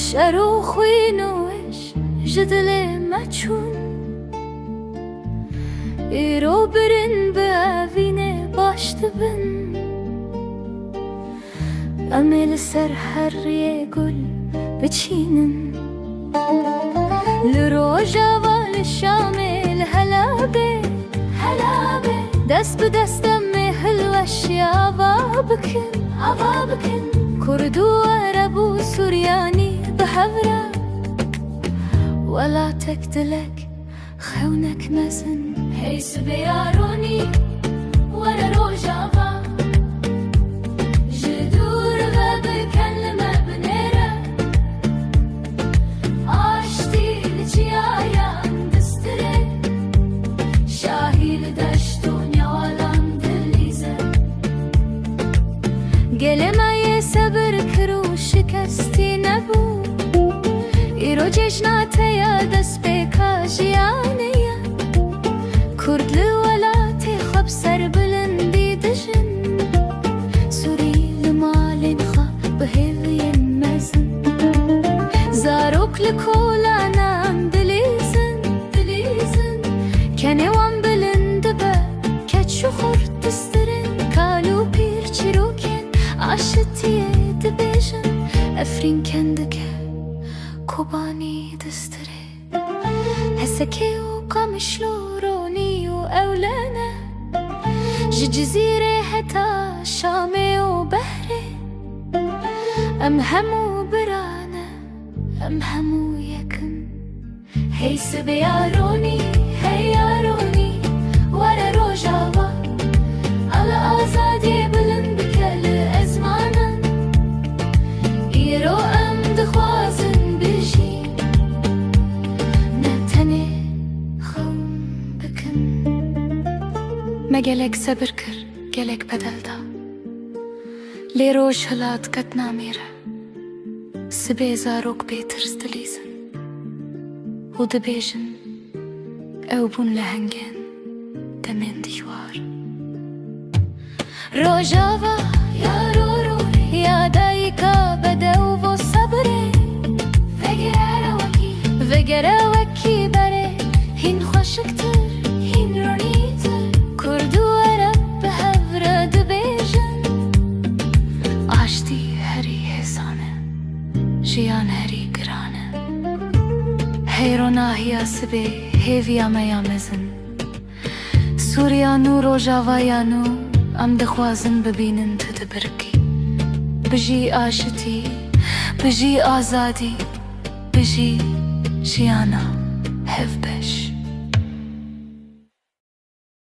شەرۆ خوێنەوەش ji dilê me çûn îro birin bi evînê baş dibin em ê li ser her rêyê gul biçînin li rojava li şamê li Helebê dest bi dest em ê hilweşî ava bikin Kurd û Ereb û Suryanî bi hev re ولا tek dilek xewnek mezin Hey sibê yaronî were rojava ji dûr ve bikin li me binêre Aştî li çiyayan distirê Şahî li deşt û nyawalan dilîze Gelê me yê sebir kir û şikestî nebû îro cejna te ya dest pêka jiyanê ye Kurd li welatê xwe bi serbilindî dijin Sûrî li malên xwe bi hêviyên mezin Zarok li kolana em dilîzin Kenê wan bilind dibe keç û xurt distirin Kal û pîr çîrokên aşitiyê dibêjin Efrîn kendike Kobani distirê Hesekê û qamişlo ronî û ewlene Ji cizîrê heta Şamê û Behrê Em hemû birane Em hemû yekin Hey sibê yaronî Hey yaronî were rojava Ala azadiyê bilind bike li ezmanin îro em dixwazin Me gelek sebir kir, gelek bedel da Lê roj hilat qet namêre Sibê zarok bêtirs dilîzin û dibêjin ew bûn lehengên demên dijwar Rojava ya rororê ya dayîka bedew vo sebrê Vegere wekî berê hîn xweşiktir hîn ronîtir Kurd û Ereb bi hev re dibêjin Aştî herî hêsan e jiyan herî giran e Heyro nahiya sibê hêviya me ya mezin Sûriyan û Rojavayan û em dixwazin bibînin tu dibirkî Bijî aşitî, bijî azadî, bijî jiyana hevbeş